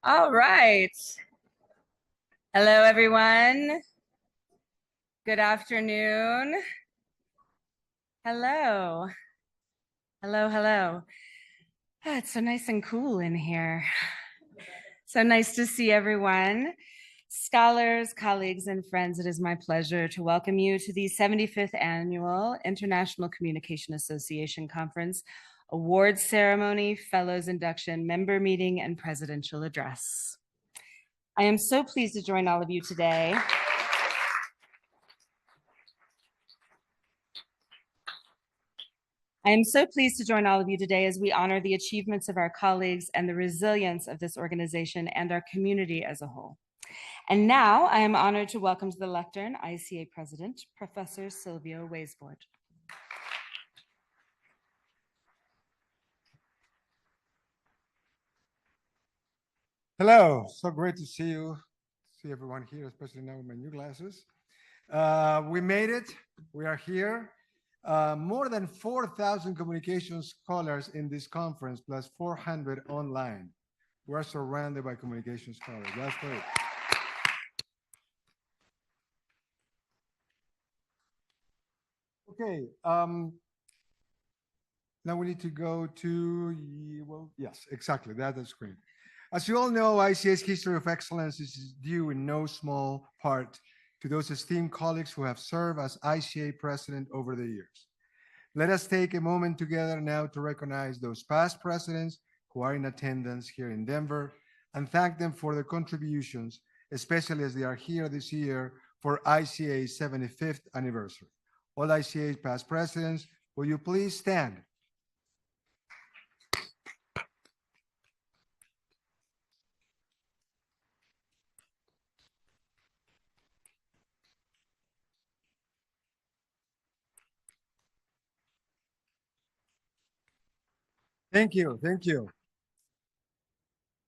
All right. Hello, everyone. Good afternoon. Hello. Hello, hello. It's so nice and cool in here. So nice to see everyone. Scholars, colleagues, and friends, it is my pleasure to welcome you to the 75th Annual International Communication Association Conference, Awards Ceremony, Fellows Induction, Member Meeting, and Presidential Address. I am so pleased to join all of you today. I am so pleased to join all of you today as we honor the achievements of our colleagues and the resilience of this organization and our community as a whole. And now I am honored to welcome to the lectern ICA President, Professor Silvio Weisbord. Hello, so great to see everyone here, especially now with my new glasses. We made it, we are here. More than 4,000 communication scholars in this conference, plus 400 online. We're surrounded by communication scholars, that's great. Okay, now we need to go to, well, yes, exactly, that's the screen. As you all know, ICA's history of excellence is due in no small part to those esteemed colleagues who have served as ICA president over the years. Let us take a moment together now to recognize those past presidents who are in attendance here in Denver and thank them for their contributions, especially as they are here this year for ICA's 75th anniversary. All ICA's past presidents, will you please stand? Thank you, thank you.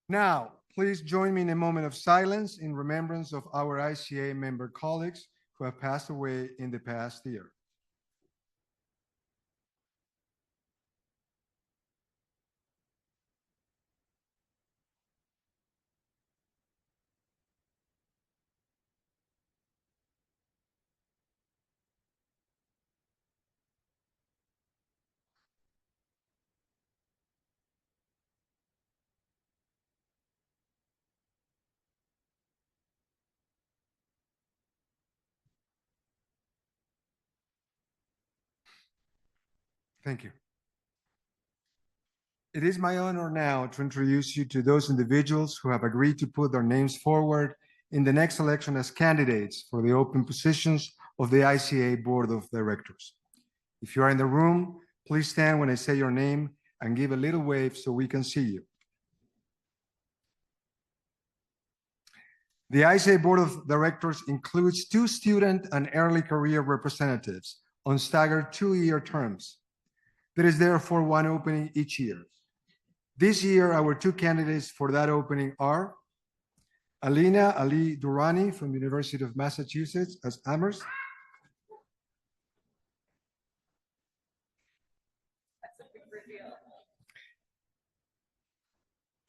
Now, please join me in a moment of silence in remembrance of our ICA member colleagues who have passed away in the past year. Thank you. It is my honor now to introduce you to those individuals who have agreed to put their names forward in the next election as candidates for the open positions of the ICA Board of Directors. If you are in the room, please stand when I say your name and give a little wave so we can see you. The ICA Board of Directors includes 2 student and early career representatives on staggered 2-year terms. There is therefore 1 opening each year. This year, our 2 candidates for that opening are Alina Ali Durrani from the University of Massachusetts as Amherst.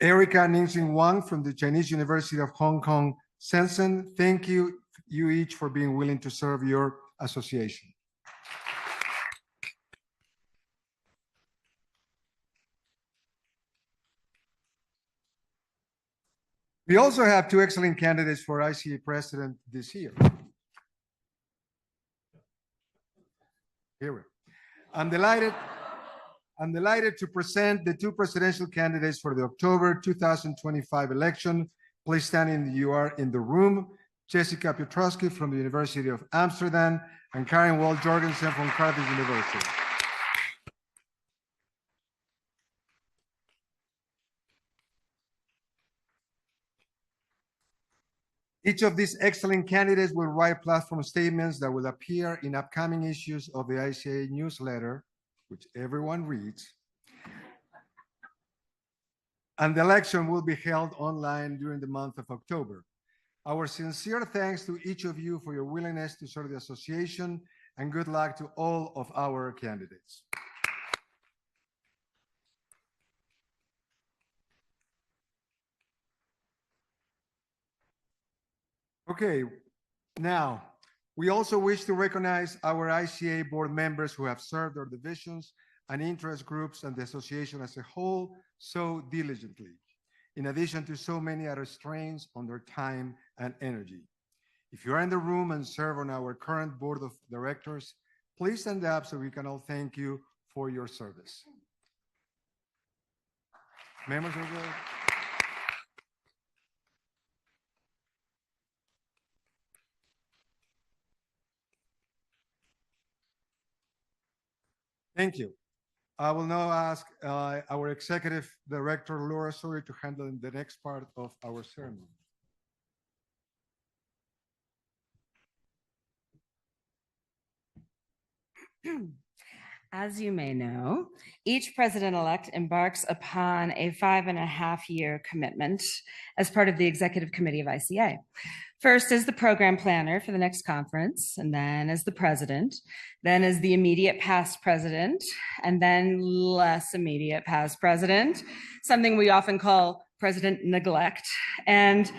Erica Ningsing Wang from the Chinese University of Hong Kong, Shenzhen. Thank you each for being willing to serve your association. We also have 2 excellent candidates for ICA president this year. Here we are. I'm delighted to present the 2 presidential candidates for the October 2025 election. Please stand in, you are in the room. Jessica Piotrowski from the University of Amsterdam and Karen Wall Jorgensen from Cardiff University. Each of these excellent candidates will write platform statements that will appear in upcoming issues of the ICA newsletter, which everyone reads. And the election will be held online during the month of October. Our sincere thanks to each of you for your willingness to serve the association, and good luck to all of our candidates. Okay, now, we also wish to recognize our ICA board members who have served their divisions and interest groups and the association as a whole so diligently, in addition to so many other strains on their time and energy. If you are in the room and serve on our current board of directors, please stand up so we can all thank you for your service. Members of the Thank you. I will now ask our executive director, Laura Sawyer, to handle the next part of our ceremony. As you may know, each president-elect embarks upon a 5.5-year commitment as part of the executive committee of ICA. First as the program planner for the next conference, and then as the president, then as the immediate past president, and then less immediate past president, something we often call president neglect, and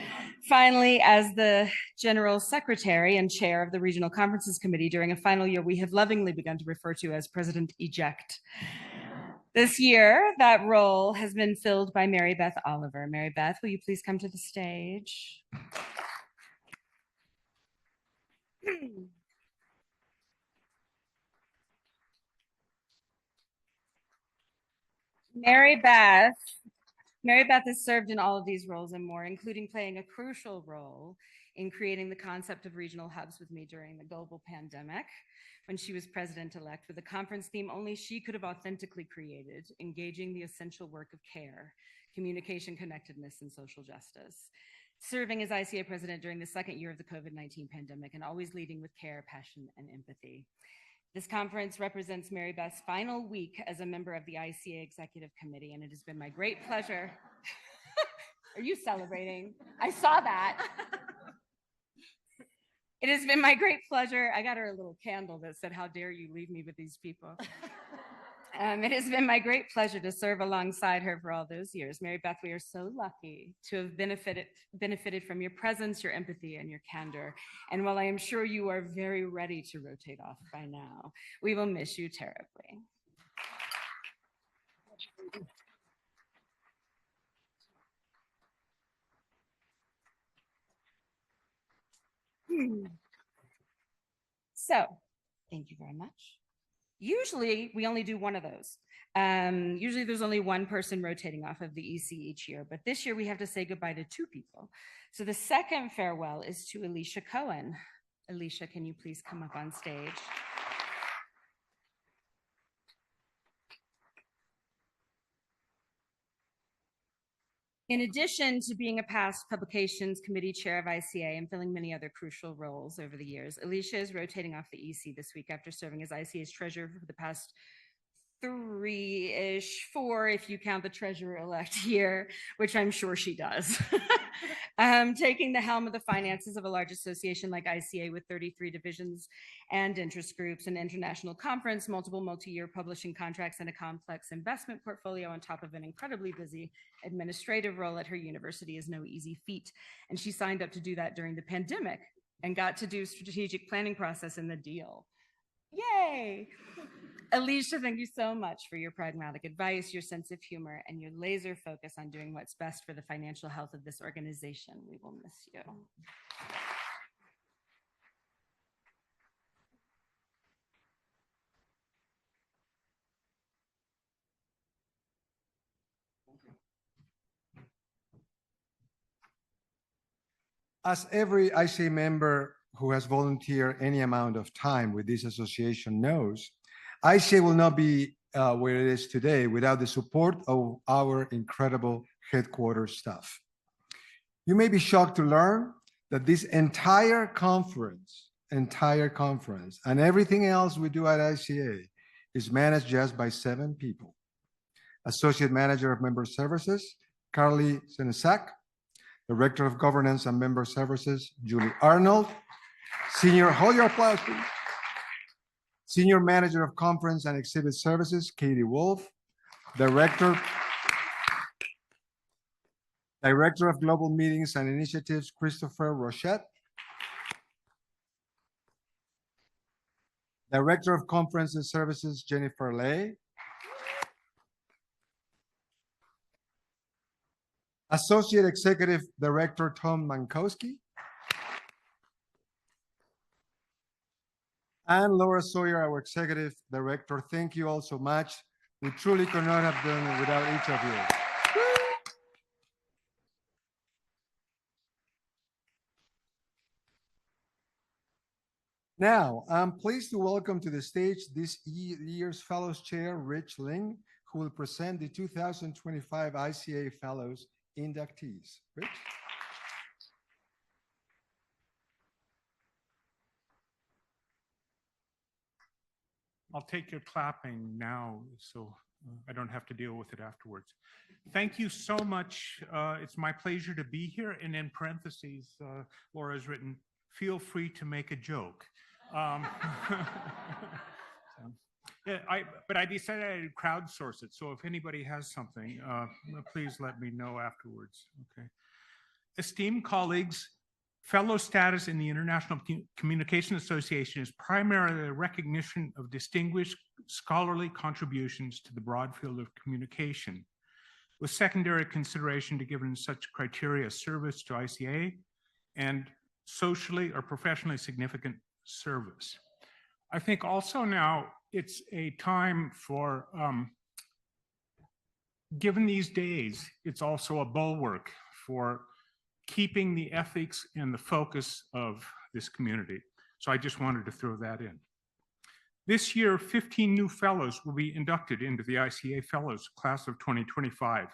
finally as the general secretary and chair of the regional conferences committee during a final year we have lovingly begun to refer to as president eject. This year, that role has been filled by Mary Beth Oliver. Mary Beth, will you please come to the stage? Mary Beth has served in all of these roles and more, including playing a crucial role in creating the concept of regional hubs with me during the global pandemic when she was president-elect, with a conference theme only she could have authentically created, engaging the essential work of care, communication, connectedness, and social justice. Serving as ICA president during the second year of the COVID-19 pandemic and always leading with care, passion, and empathy. This conference represents Mary Beth's final week as a member of the ICA Executive Committee, and it has been my great pleasure. Are you celebrating? I saw that. It has been my great pleasure. I got her a little candle that said, "How dare you leave me with these people?" It has been my great pleasure to serve alongside her for all those years. Mary Beth, we are so lucky to have benefited from your presence, your empathy, and your candor. And while I am sure you are very ready to rotate off by now, we will miss you terribly. So, thank you very much. Usually, we only do one of those. Usually, there's only one person rotating off of the EC each year, but this year we have to say goodbye to 2 people. So the second farewell is to Alicia Cohen. Alicia, can you please come up on stage? In addition to being a past publications committee chair of ICA and filling many other crucial roles over the years, Alicia is rotating off the EC this week after serving as ICA's treasurer for the past 3-ish, 4 if you count the treasurer-elect year, which I'm sure she does. Taking the helm of the finances of a large association like ICA with 33 divisions and interest groups, an international conference, multiple multi-year publishing contracts, and a complex investment portfolio on top of an incredibly busy administrative role at her university is no easy feat. And she signed up to do that during the pandemic and got to do strategic planning process in the deal. Yay! Alicia, thank you so much for your pragmatic advice, your sense of humor, and your laser focus on doing what's best for the financial health of this organization. We will miss you. As every ICA member who has volunteered any amount of time with this association knows, ICA will not be where it is today without the support of our incredible headquarters staff. You may be shocked to learn that this entire conference and everything else we do at ICA is managed just by 7 people. Associate Manager of Member Services, Carly Senesak. Director of Governance and Member Services, Julie Arnold. Hold your applause, please. Senior Manager of Conference and Exhibit Services, Katie Wolf. Director of Global Meetings and Initiatives, Christopher Rochette. Director of Conferences Services, Jennifer Lay. Associate Executive Director, Tom Mankowski. And Laura Sawyer, our Executive Director. Thank you all so much. We truly could not have done it without each of you. Now, I'm pleased to welcome to the stage this year's Fellows Chair, Rich Ling, who will present the 2025 ICA Fellows inductees. Rich? I'll take your clapping now so I don't have to deal with it afterwards. Thank you so much. It's my pleasure to be here. And in parentheses, Laura has written, feel free to make a joke. But I decided I'd crowdsource it. So if anybody has something, please let me know afterwards. Okay. Esteemed colleagues, fellow status in the International Communication Association is primarily a recognition of distinguished scholarly contributions to the broad field of communication, with secondary consideration to given such criteria as service to ICA and socially or professionally significant service. I think also now it's a time for, given these days, it's also a bulwark for keeping the ethics and the focus of this community. So I just wanted to throw that in. This year, 15 new fellows will be inducted into the ICA Fellows class of 2025.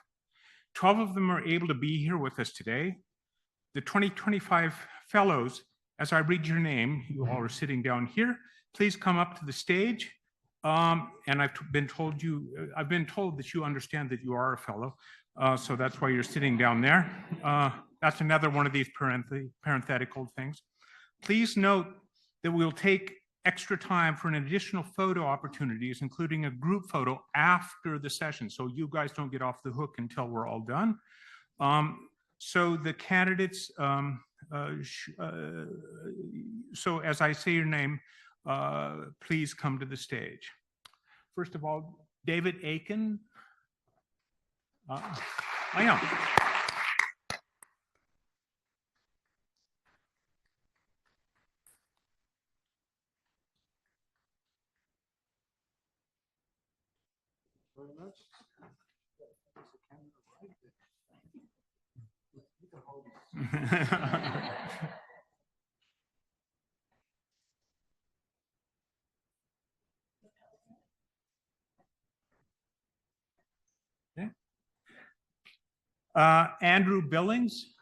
12 of them are able to be here with us today. The 2025 fellows, as I read your name, you all are sitting down here, please come up to the stage. And I've been told that you understand that you are a fellow. So that's why you're sitting down there. That's another one of these parenthetical things. Please note that we'll take extra time for an additional photo opportunities, including a group photo after the session. So you guys don't get off the hook until we're all done. So the candidates, so as I say your name, please come to the stage. First of all, David Aiken. I am. Very much. Okay. Andrew Billings.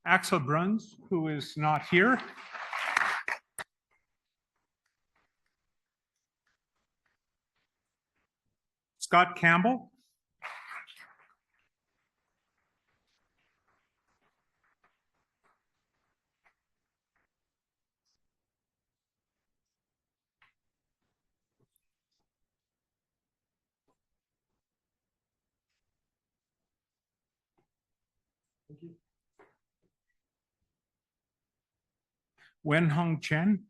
Axel Bruns, who is not here. Scott Campbell. Thank you. Wen Hong Chen.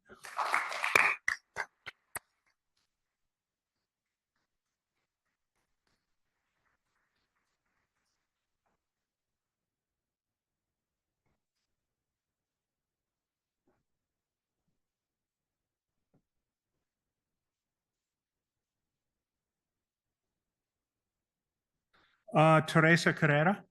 Teresa Carrera.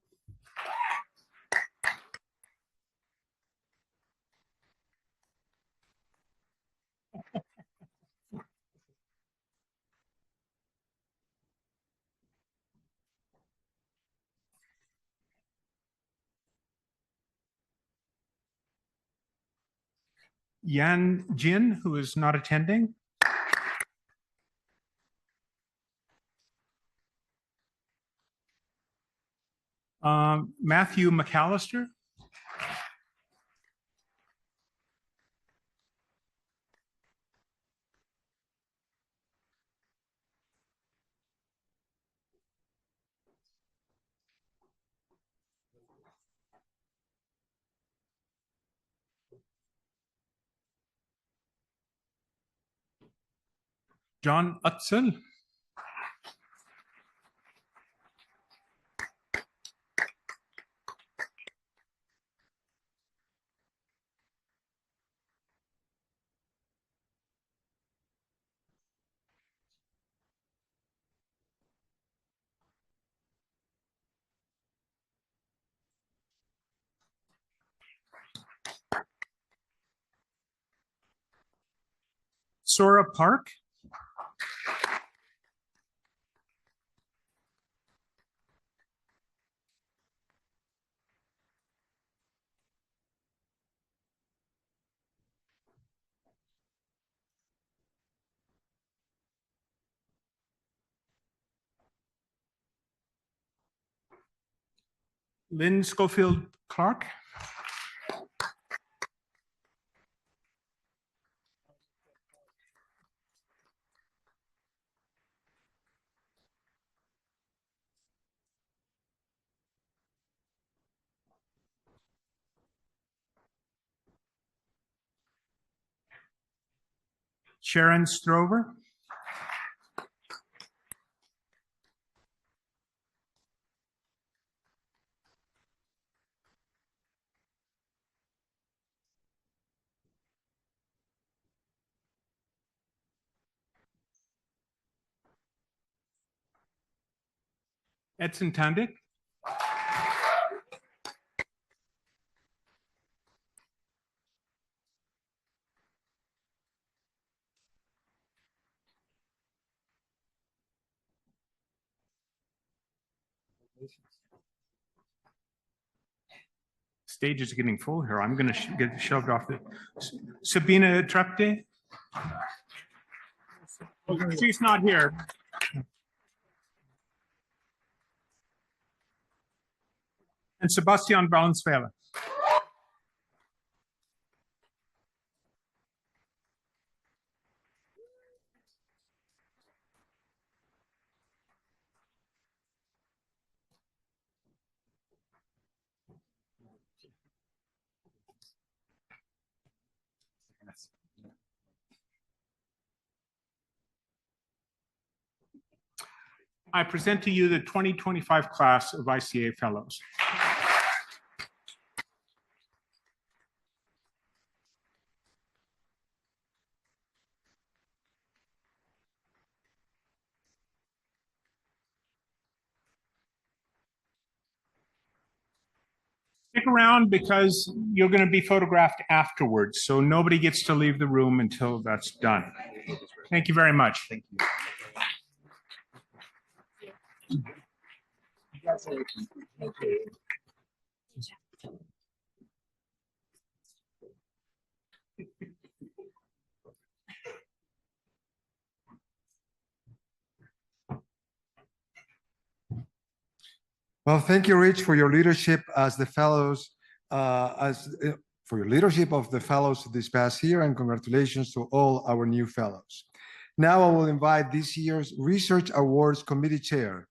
Yan Jin, who is not attending. Matthew McAllister. John Utzel. Sora Park. Lynn Schofield Clark. Sharon Strover. Edson Tandik. Stage is getting full here. I'm going to get shoved off the. Sabina Trepte. She's not here. And Sebastian Valenzuela. I present to you the 2025 class of ICA Fellows. Stick around because you're going to be photographed afterwards, so nobody gets to leave the room until that's done. Thank you very much. Thank you. Well, thank you, Rich, for your leadership as the fellows, for your leadership of the fellows this past year, and congratulations to all our new fellows. Now I will invite this year's Research Awards Committee Chair,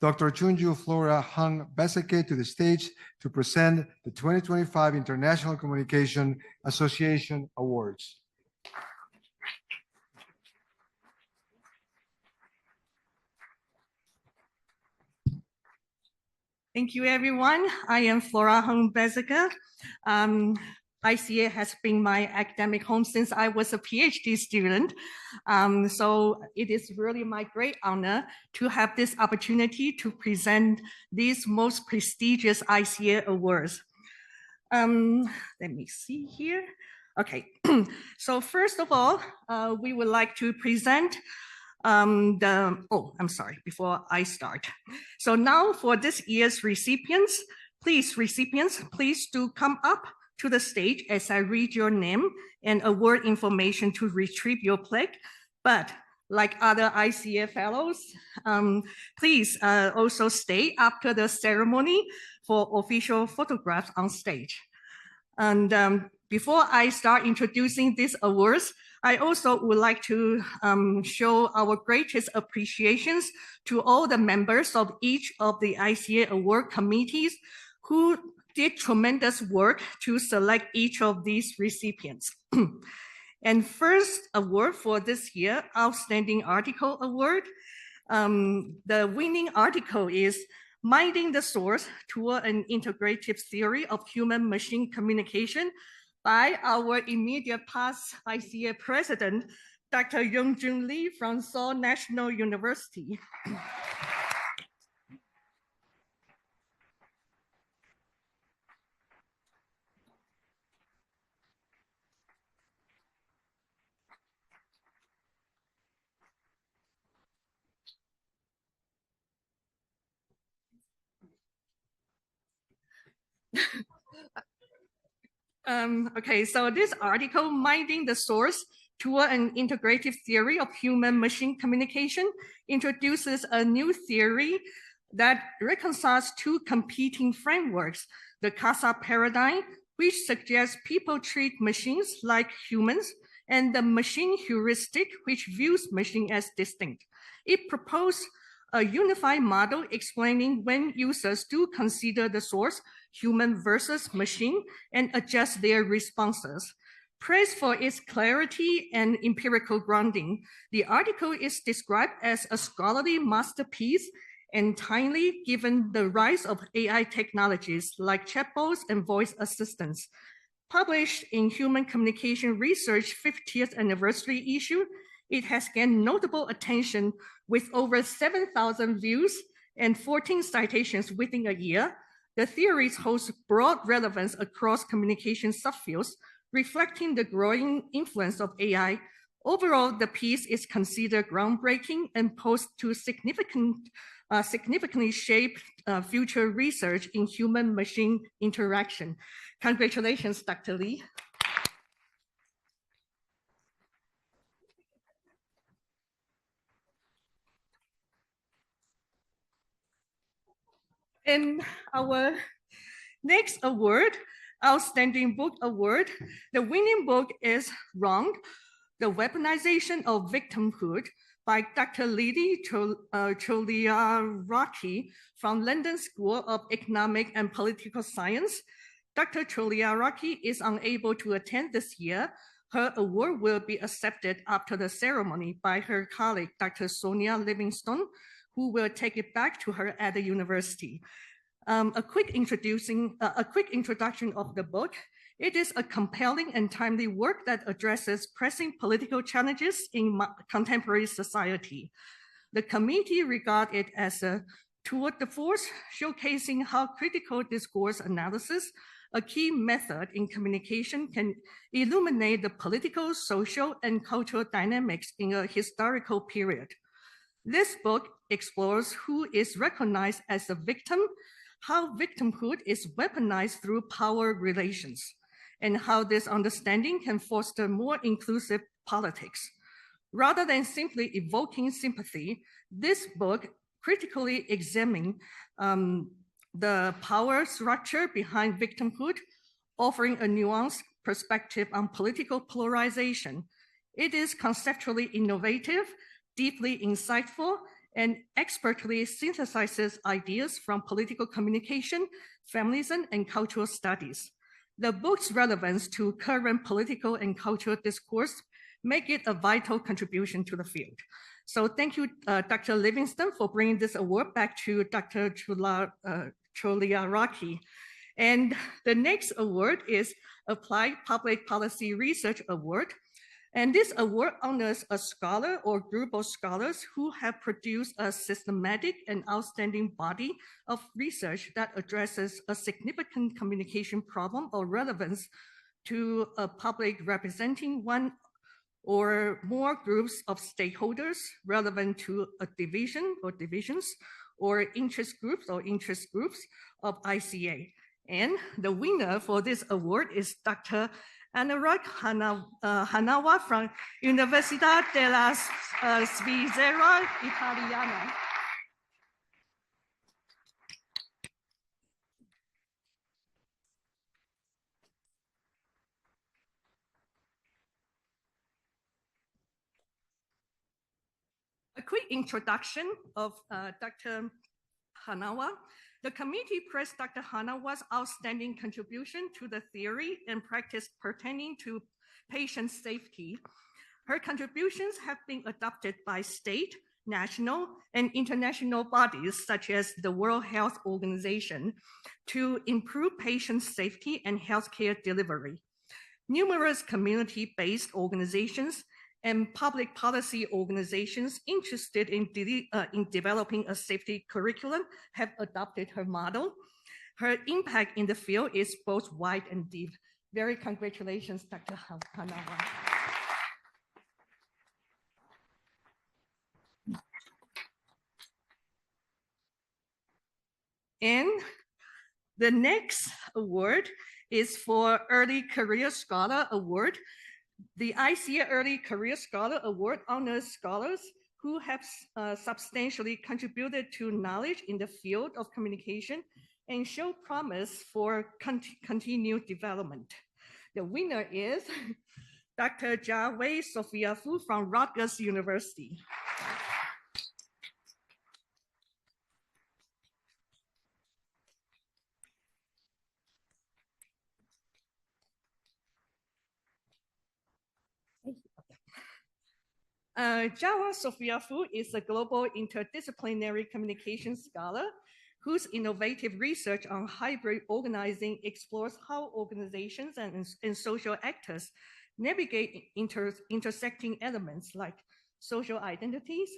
Dr. Chunju Flora Hung Beseke, to the stage to present the 2025 International Communication Association Awards. Thank you, everyone. I am Flora Hung Beseke. ICA has been my academic home since I was a PhD student. So it is really my great honor to have this opportunity to present these most prestigious ICA awards. Let me see here. Okay, so first of all, we would like to present I'm sorry, before I start. So now for this year's recipients, please do come up to the stage as I read your name and award information to retrieve your plaque. But like other ICA fellows, please also stay after the ceremony for official photographs on stage. And before I start introducing these awards, I also would like to show our greatest appreciations to all the members of each of the ICA award committees who did tremendous work to select each of these recipients. And first award for this year, Outstanding Article Award. The winning article is Minding the Source Toward an Integrative Theory of Human-Machine Communication by our immediate past ICA president, Dr. Yongjun Lee from Seoul National University. Okay, so this article, Minding the Source Toward an Integrative Theory of Human-Machine Communication, introduces a new theory that reconciles two competing frameworks, the CASA paradigm, which suggests people treat machines like humans, and the machine heuristic, which views machine as distinct. It proposed a unified model explaining when users do consider the source, human versus machine, and adjust their responses. Praised for its clarity and empirical grounding, the article is described as a scholarly masterpiece and timely given the rise of AI technologies like chatbots and voice assistants. Published in Human Communication Research 50th anniversary issue, it has gained notable attention with over 7,000 views and 14 citations within a year. The theories holds broad relevance across communication subfields, reflecting the growing influence of AI. Overall, the piece is considered groundbreaking and posed to significantly shape future research in human-machine interaction. Congratulations, Dr. Lee. And our next award, Outstanding Book Award, the winning book is Wrong, The Weaponization of Victimhood by Dr. Lidi Choliaraki from London School of Economic and Political Science. Dr. Choliaraki is unable to attend this year. Her award will be accepted after the ceremony by her colleague, Dr. Sonia Livingstone, who will take it back to her at the university. A quick introduction of the book. It is a compelling and timely work that addresses pressing political challenges in contemporary society. The committee regard it as a tour de force, showcasing how critical discourse analysis, a key method in communication, can illuminate the political, social, and cultural dynamics in a historical period. This book explores who is recognized as a victim, how victimhood is weaponized through power relations, and how this understanding can foster more inclusive politics. Rather than simply evoking sympathy, this book critically examines the power structure behind victimhood, offering a nuanced perspective on political polarization. It is conceptually innovative, deeply insightful, and expertly synthesizes ideas from political communication, feminism, and cultural studies. The book's relevance to current political and cultural discourse make it a vital contribution to the field. So thank you, Dr. Livingston, for bringing this award back to Dr. Choliaraki. And the next award is Applied Public Policy Research Award. And this award honors a scholar or group of scholars who have produced a systematic and outstanding body of research that addresses a significant communication problem or relevance to a public representing one or more groups of stakeholders relevant to a division or divisions or interest groups of ICA. And the winner for this award is Dr. Anurag Hanawa from Universidad de la Svizzera Italiana. A quick introduction of Dr. Hanawa. The committee praised Dr. Hanawa's outstanding contribution to the theory and practice pertaining to patient safety. Her contributions have been adopted by state, national, and international bodies such as the World Health Organization to improve patient safety and healthcare delivery. Numerous community-based organizations and public policy organizations interested in developing a safety curriculum have adopted her model. Her impact in the field is both wide and deep. Very congratulations, Dr. Hanawa. And the next award is for Early Career Scholar Award. The ICA Early Career Scholar Award honors scholars who have substantially contributed to knowledge in the field of communication and show promise for continued development. The winner is Dr. Jia Sophia Fu from Rutgers University. Jawa Sophia Fu is a global interdisciplinary communication scholar whose innovative research on hybrid organizing explores how organizations and social actors navigate intersecting elements like social identities,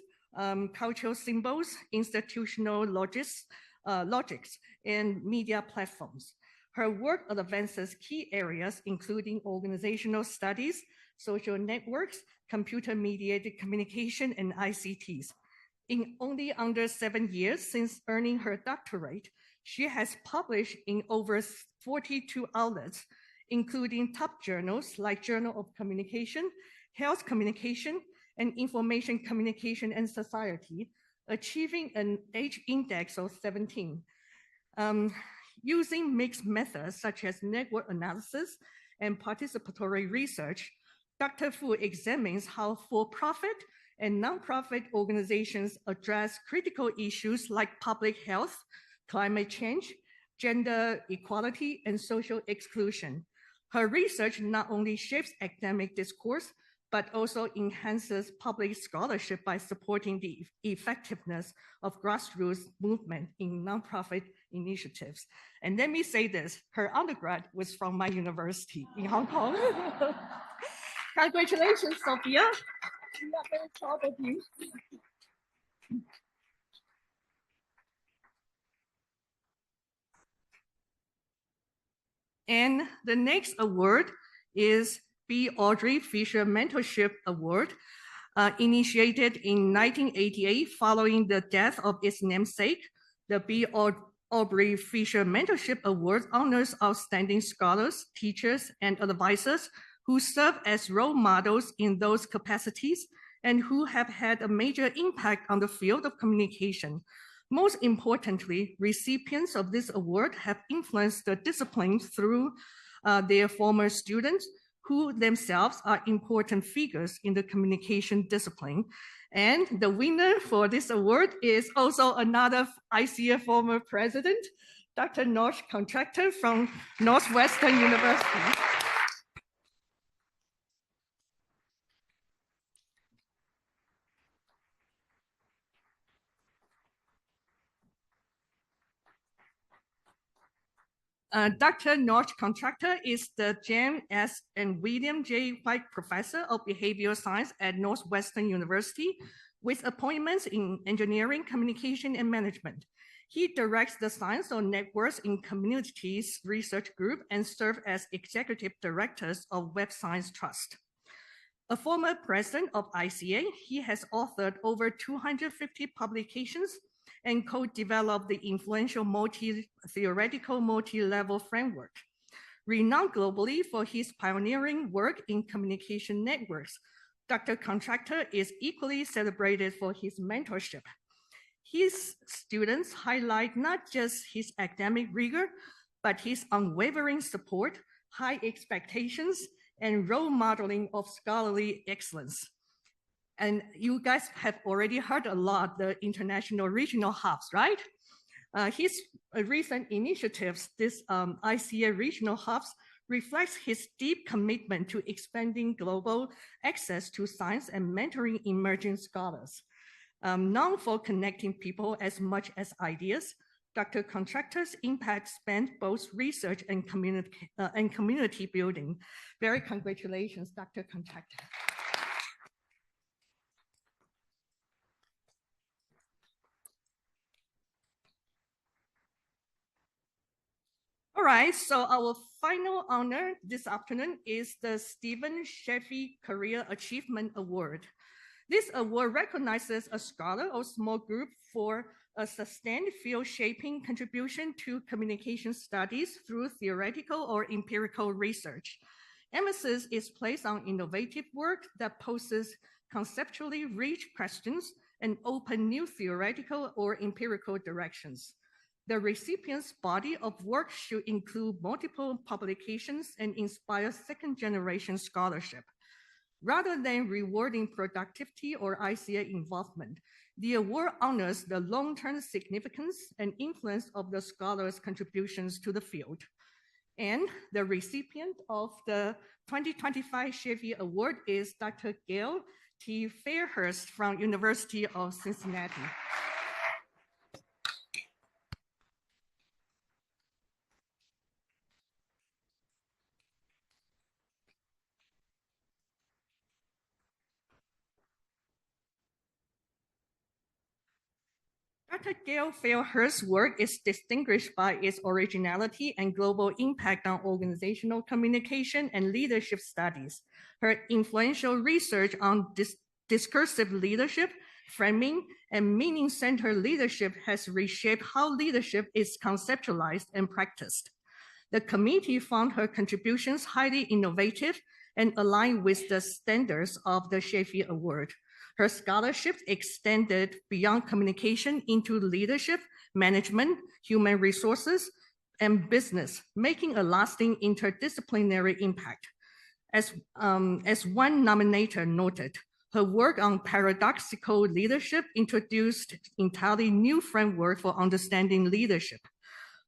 cultural symbols, institutional logics, and media platforms. Her work advances key areas including organizational studies, social networks, computer-mediated communication, and ICTs. In only under 7 years since earning her doctorate, she has published in over 42 outlets, including top journals like Journal of Communication, Health Communication, and Information Communication and Society, achieving an H index of 17. Using mixed methods such as network analysis and participatory research, Dr. Fu examines how for-profit and nonprofit organizations address critical issues like public health, climate change, gender equality, and social exclusion. Her research not only shapes academic discourse, but also enhances public scholarship by supporting the effectiveness of grassroots movement in nonprofit initiatives. And let me say this, her undergrad was from my university in Hong Kong. Congratulations, Sophia. We are very proud of you. And the next award is B. Audrey Fisher Mentorship Award, initiated in 1988 following the death of its namesake. The B. Aubrey Fisher Mentorship Award honors outstanding scholars, teachers, and advisors who serve as role models in those capacities and who have had a major impact on the field of communication. Most importantly, recipients of this award have influenced the discipline through their former students who themselves are important figures in the communication discipline. And the winner for this award is also another ICA former president, Dr. Norsh Contractor from Northwestern University. Dr. Norsh Contractor is the James S. and William J. White Professor of Behavioral Science at Northwestern University with appointments in engineering, communication, and management. He directs the Science of Networks in Communities Research Group and serves as Executive Directors of Web Science Trust. A former president of ICA, he has authored over 250 publications and co-developed the influential theoretical multi-level framework. Renowned globally for his pioneering work in communication networks, Dr. Contractor is equally celebrated for his mentorship. His students highlight not just his academic rigor, but his unwavering support, high expectations, and role modeling of scholarly excellence. And you guys have already heard a lot the international regional hubs, right? His recent initiatives, this ICA regional hubs, reflects his deep commitment to expanding global access to science and mentoring emerging scholars. Known for connecting people as much as ideas, Dr. Contractor's impact spanned both research and community building. Very congratulations, Dr. Contractor. All right, so our final honor this afternoon is the Stephen Sheffy Career Achievement Award. This award recognizes a scholar or small group for a sustained field-shaping contribution to communication studies through theoretical or empirical research. Emphasis is placed on innovative work that poses conceptually rich questions and open new theoretical or empirical directions. The recipient's body of work should include multiple publications and inspire second-generation scholarship. Rather than rewarding productivity or ICA involvement, the award honors the long-term significance and influence of the scholar's contributions to the field. And the recipient of the 2025 Sheffy Award is Dr. Gail T. Fairhurst from University of Cincinnati. Dr. Gail Fairhurst's work is distinguished by its originality and global impact on organizational communication and leadership studies. Her influential research on discursive leadership, framing, and meaning-centered leadership has reshaped how leadership is conceptualized and practiced. The committee found her contributions highly innovative and aligned with the standards of the Sheffy Award. Her scholarship extended beyond communication into leadership, management, human resources, and business, making a lasting interdisciplinary impact. As one nominator noted, her work on paradoxical leadership introduced entirely new framework for understanding leadership.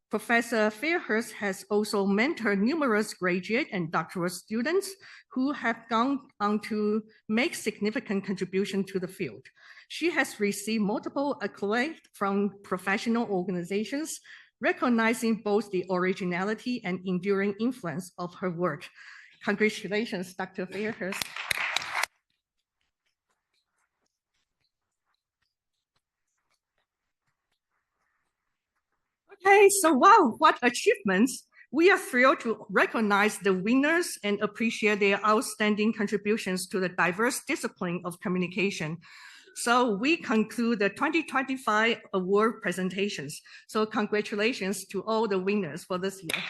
Professor Fairhurst has also mentored numerous graduate and doctoral students who have gone on to make significant contribution to the field. She has received multiple accolades from professional organizations, recognizing both the originality and enduring influence of her work. Congratulations, Dr. Fairhurst. Okay, so wow, what achievements. We are thrilled to recognize the winners and appreciate their outstanding contributions to the diverse discipline of communication. So we conclude the 2025 award presentations. So congratulations to all the winners for this year.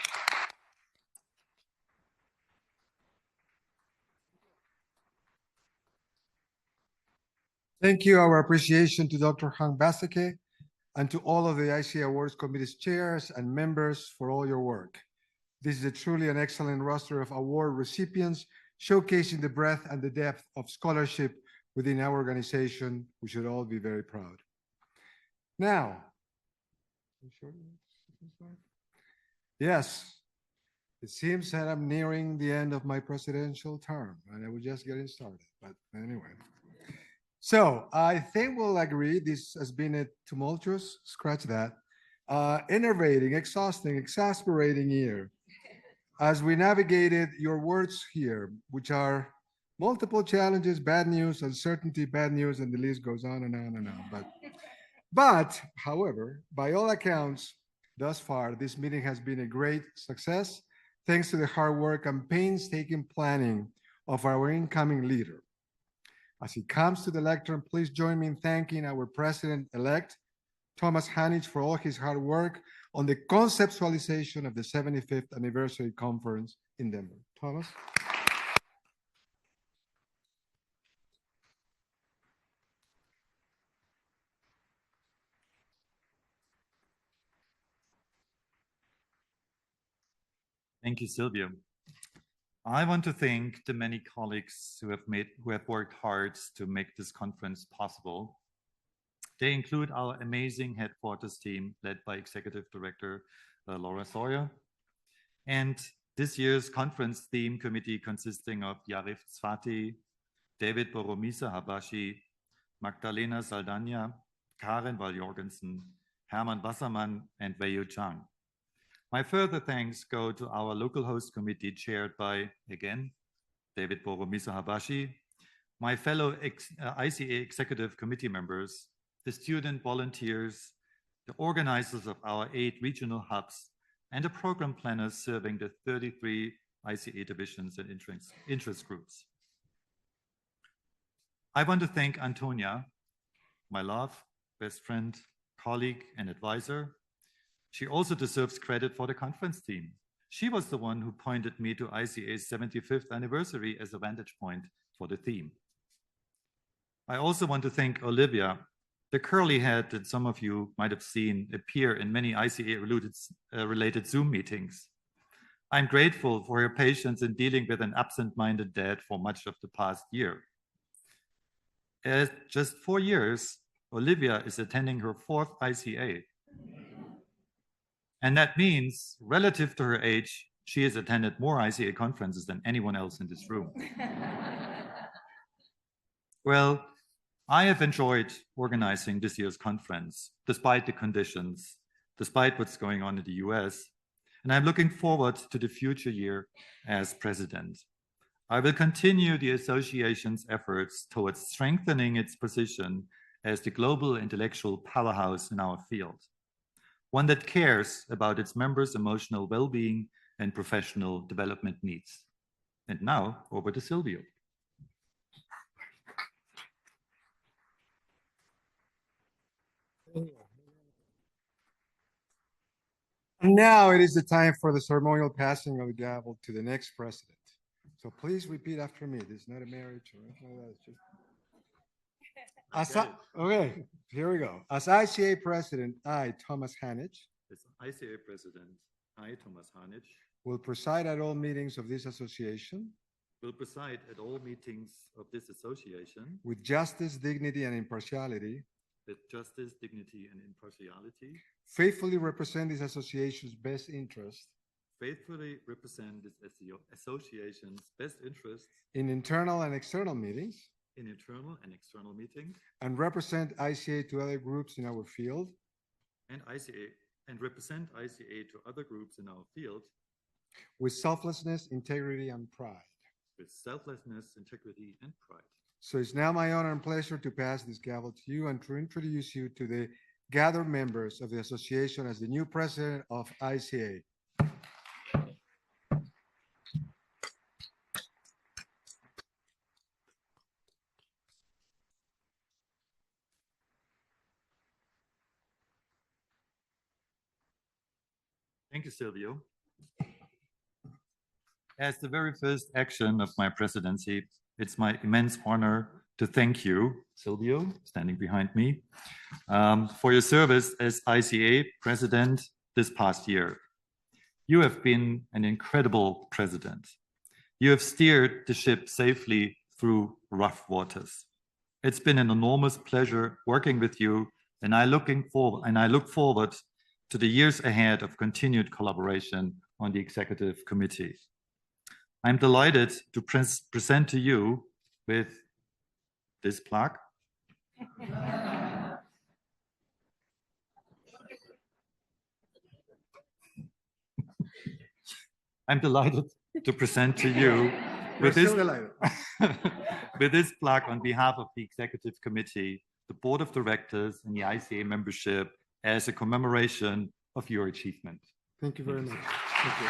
Thank you. Our appreciation to Dr. Hang Baseke and to all of the ICA Awards Committee's chairs and members for all your work. This is truly an excellent roster of award recipients, showcasing the breadth and the depth of scholarship within our organization. We should all be very proud. Now, yes, it seems that I'm nearing the end of my presidential term, and I was just getting started, but anyway. So I think we'll agree this has been a tumultuous, scratch that, enervating, exhausting, exasperating year as we navigated your words here, which are multiple challenges, bad news, uncertainty, bad news, and the list goes on and on and on. But however, by all accounts, thus far, this meeting has been a great success, thanks to the hard work and painstaking planning of our incoming leader. As he comes to the lectern, please join me in thanking our president-elect, Thomas Hanich, for all his hard work on the conceptualization of the 75th anniversary conference in Denver. Thomas. Thank you, Silvio. I want to thank the many colleagues who have worked hard to make this conference possible. They include our amazing headquarters team led by Executive Director Laura Sawyer, and This year's conference theme committee consisting of Yarif Tzfati, David Boromisa Habashi, Magdalena Saldana, Karen Val-Jorgensen, Hermann Wassermann, and Wei Chang. My further thanks go to our local host committee chaired by, again, David Boromisa Habashi, my fellow ICA executive committee members, the student volunteers, the organizers of our 8 regional hubs, and the program planners serving the 33 ICA divisions and interest groups. I want to thank Antonia, my love, best friend, colleague, and advisor. She also deserves credit for the conference team. She was the one who pointed me to ICA's 75th anniversary as a vantage point for the theme. I also want to thank Olivia, the curly head that some of you might have seen appear in many ICA-related Zoom meetings. I'm grateful for her patience in dealing with an absent-minded dad for much of the past year. At just 4 years, Olivia is attending her 4th ICA. And that means, relative to her age, she has attended more ICA conferences than anyone else in this room. Well, I have enjoyed organizing this year's conference, despite the conditions, despite what's going on in the US, and I'm looking forward to the future year as president. I will continue the association's efforts towards strengthening its position as the global intellectual powerhouse in our field, one that cares about its members' emotional well-being and professional development needs. And now, over to Silvio. Now it is the time for the ceremonial passing of the gavel to the next president. So please repeat after me. This is not a marriage or anything like that. It's just... Okay, here we go. As ICA president, I, Thomas Hanich, As ICA president, I, Thomas Hanich, will preside at all meetings of this association will preside at all meetings of this association with justice, dignity, and impartiality, with justice, dignity, and impartiality, faithfully represent this association's best interest faithfully represent this association's best interests in internal and external meetings, in internal and external meetings, and represent ICA to other groups in our field and represent ICA to other groups in our field with selflessness, integrity, and pride. with selflessness, integrity, and pride. So it's now my honor and pleasure to pass this gavel to you and to introduce you to the gathered members of the association as the new president of ICA. Thank you, Silvio. As the very first action of my presidency, it's my immense honor to thank you, Silvio, standing behind me, for your service as ICA president this past year. You have been an incredible president. You have steered the ship safely through rough waters. It's been an enormous pleasure working with you, and I look forward to the years ahead of continued collaboration on the executive committee. I'm delighted to present to you with this plaque. I'm delighted to present to you with this, with this plaque on behalf of the executive committee, the board of directors, and the ICA membership as a commemoration of your achievement. Thank you very much. Thank you.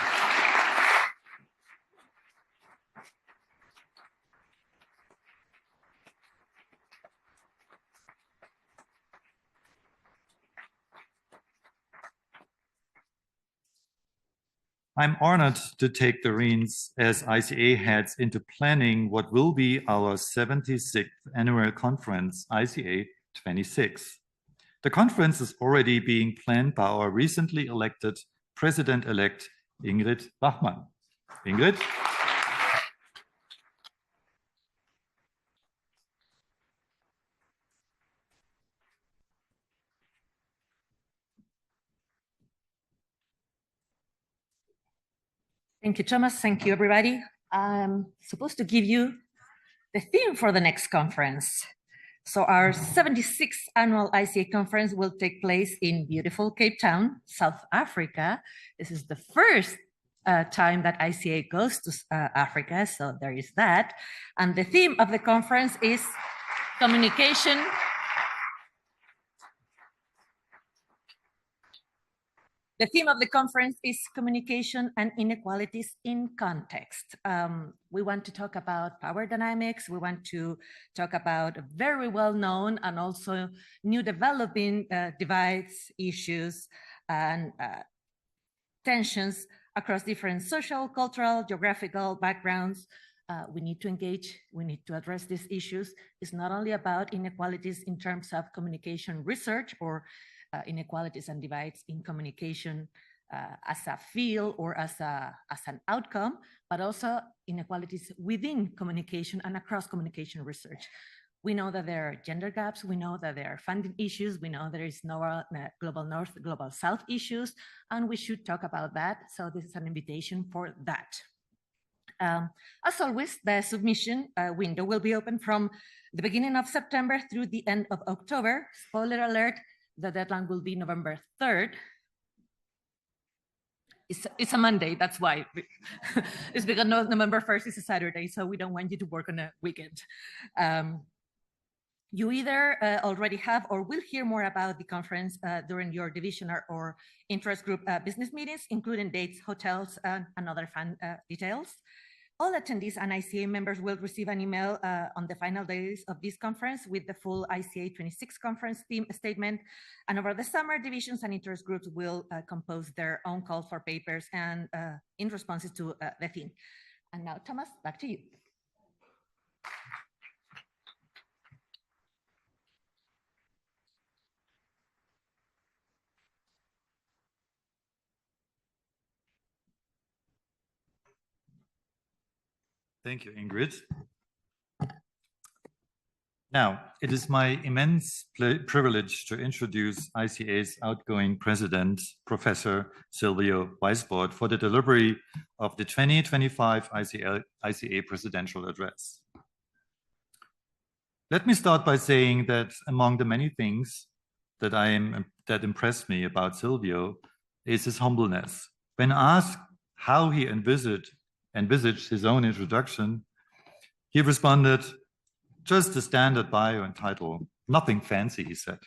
I'm honored to take the reins as ICA heads into planning what will be our 76th annual conference, ICA 26. The conference is already being planned by our recently elected president-elect, Ingrid Bachmann. Ingrid? Thank you, Thomas. Thank you, everybody. I'm supposed to give you the theme for the next conference. So our 76th annual ICA conference will take place in beautiful Cape Town, South Africa. This is the first time that ICA goes to Africa, so there is that. And the theme of the conference is communication. The theme of the conference is communication and inequalities in context. We want to talk about power dynamics. We want to talk about very well-known and also new developing divides, issues, and tensions across different social, cultural, geographical backgrounds. We need to engage, we need to address these issues. It's not only about inequalities in terms of communication research or inequalities and divides in communication as a field or as an outcome, but also inequalities within communication and across communication research. We know that there are gender gaps, we know that there are funding issues, we know there is no global north, global south issues, and we should talk about that. So this is an invitation for that. As always, the submission window will be open from the beginning of September through the end of October. Spoiler alert, the deadline will be November 3rd. It's a Monday, that's why. It's because November 1st is a Saturday, so we don't want you to work on a weekend. You either already have or will hear more about the conference during your division or interest group business meetings, including dates, hotels, and other fun details. All attendees and ICA members will receive an email on the final days of this conference with the full ICA 26 conference theme statement. And over the summer, divisions and interest groups will compose their own call for papers and in responses to the theme. And now, Thomas, back to you. Thank you, Ingrid. Now, it is my immense privilege to introduce ICA's outgoing president, Professor Silvio Weisbord, for the delivery of the 2025 ICA Presidential Address. Let me start by saying that among the many things that impressed me about Silvio is his humbleness. When asked how he envisaged his own introduction, he responded, "Just a standard bio and title, nothing fancy," he said.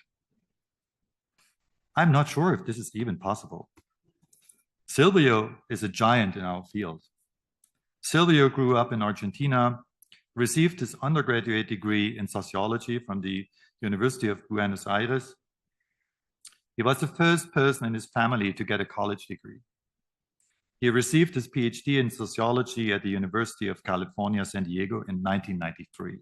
I'm not sure if this is even possible. Silvio is a giant in our field. Silvio grew up in Argentina, received his undergraduate degree in sociology from the University of Buenos Aires. He was the first person in his family to get a college degree. He received his PhD in sociology at the University of California, San Diego in 1993.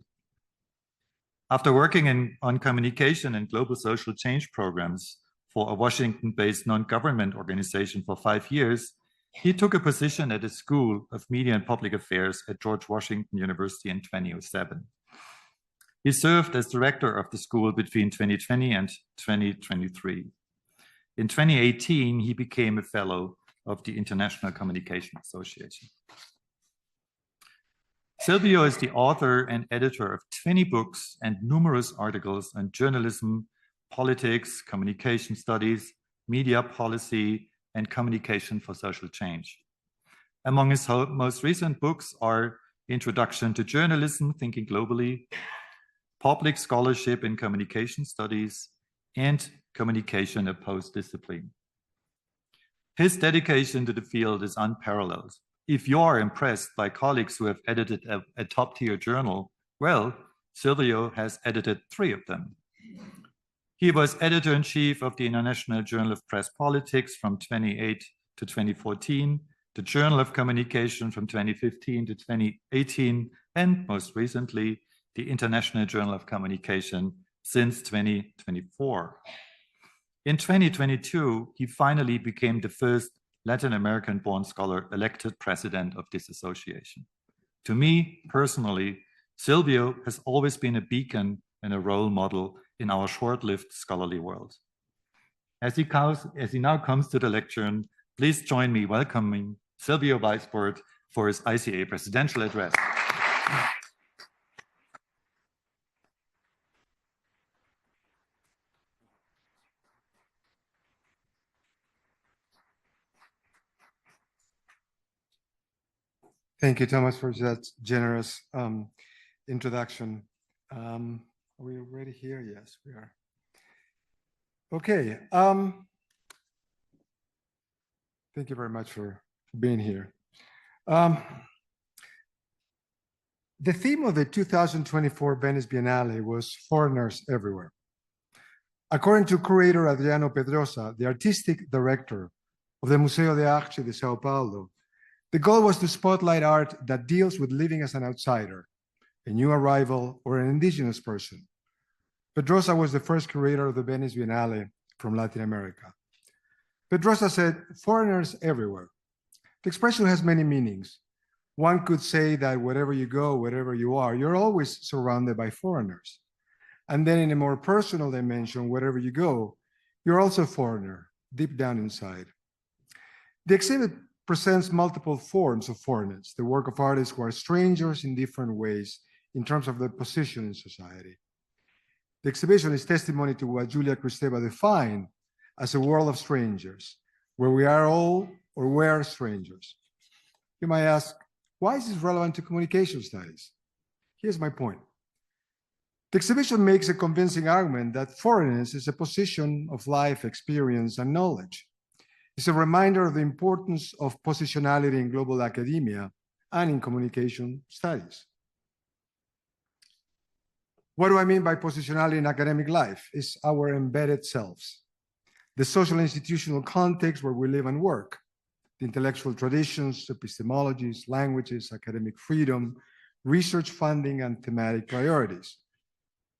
After working on communication and global social change programs for a Washington-based non-government organization for 5 years, he took a position at the School of Media and Public Affairs at George Washington University in 2007. He served as director of the school between 2020 and 2023. In 2018, he became a fellow of the International Communication Association. Silvio is the author and editor of 20 books and numerous articles on journalism, politics, communication studies, media policy, and communication for social change. Among his most recent books are Introduction to Journalism, Thinking Globally, Public Scholarship in Communication Studies, and Communication, a Post-Discipline. His dedication to the field is unparalleled. If you are impressed by colleagues who have edited a top-tier journal, well, Silvio has edited 3 of them. He was editor-in-chief of the International Journal of Press Politics from 2008 to 2014, the Journal of Communication from 2015 to 2018, and most recently, the International Journal of Communication since 2024. In 2022, he finally became the first Latin American-born scholar elected president of this association. To me, personally, Silvio has always been a beacon and a role model in our short-lived scholarly world. As he now comes to the lectern, please join me welcoming Silvio Weisbord for his ICA presidential address. Thank you, Thomas, for that generous introduction. Are we ready here? Yes, we are. Okay. Thank you very much for being here. The theme of the 2024 Venice Biennale was foreigners everywhere. According to curator Adriano Pedrosa, the artistic director of the Museo de Arte de Sao Paulo, the goal was to spotlight art that deals with living as an outsider, a new arrival, or an indigenous person. Pedrosa was the first curator of the Venice Biennale from Latin America. Pedrosa said, foreigners everywhere. The expression has many meanings. One could say that wherever you go, wherever you are, you're always surrounded by foreigners. And then in a more personal dimension, wherever you go, you're also a foreigner, deep down inside. The exhibit presents multiple forms of foreigners, the work of artists who are strangers in different ways in terms of their position in society. The exhibition is testimony to what Julia Kristeva defined as a world of strangers, where we are all or we're strangers. You might ask, why is this relevant to communication studies? Here's my point. The exhibition makes a convincing argument that foreignness is a position of life experience and knowledge. It's a reminder of the importance of positionality in global academia and in communication studies. What do I mean by positionality in academic life? It's our embedded selves, the social institutional context where we live and work, the intellectual traditions, epistemologies, languages, academic freedom, research funding, and thematic priorities.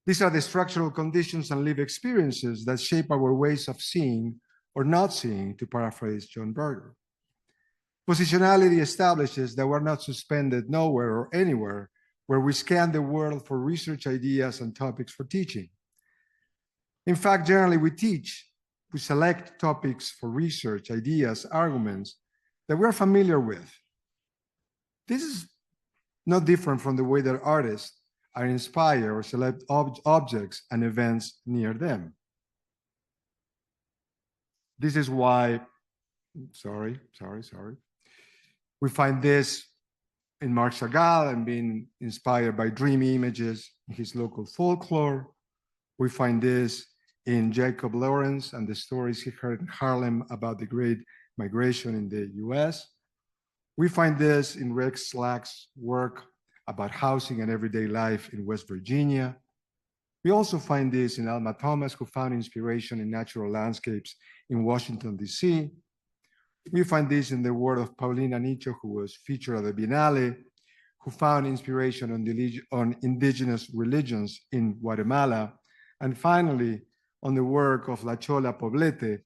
These are the structural conditions and lived experiences that shape our ways of seeing or not seeing, to paraphrase John Berger. Positionality establishes that we're not suspended nowhere or anywhere, where we scan the world for research ideas and topics for teaching. In fact, generally we select topics for research, ideas, arguments that we're familiar with. This is not different from the way that artists are inspired or select objects and events near them. This is why, sorry. We find this in Marc Chagall and being inspired by dreamy images in his local folklore. We find this in Jacob Lawrence and the stories he heard in Harlem about the Great Migration in the US. We find this in Rex Slack's work about housing and everyday life in West Virginia. We also find this in Alma Thomas, who found inspiration in natural landscapes in Washington, D.C. We find this in the work of Paulina Nicho, who was featured at the Biennale, who found inspiration on indigenous religions in Guatemala. And finally, on the work of La Chola Poblete,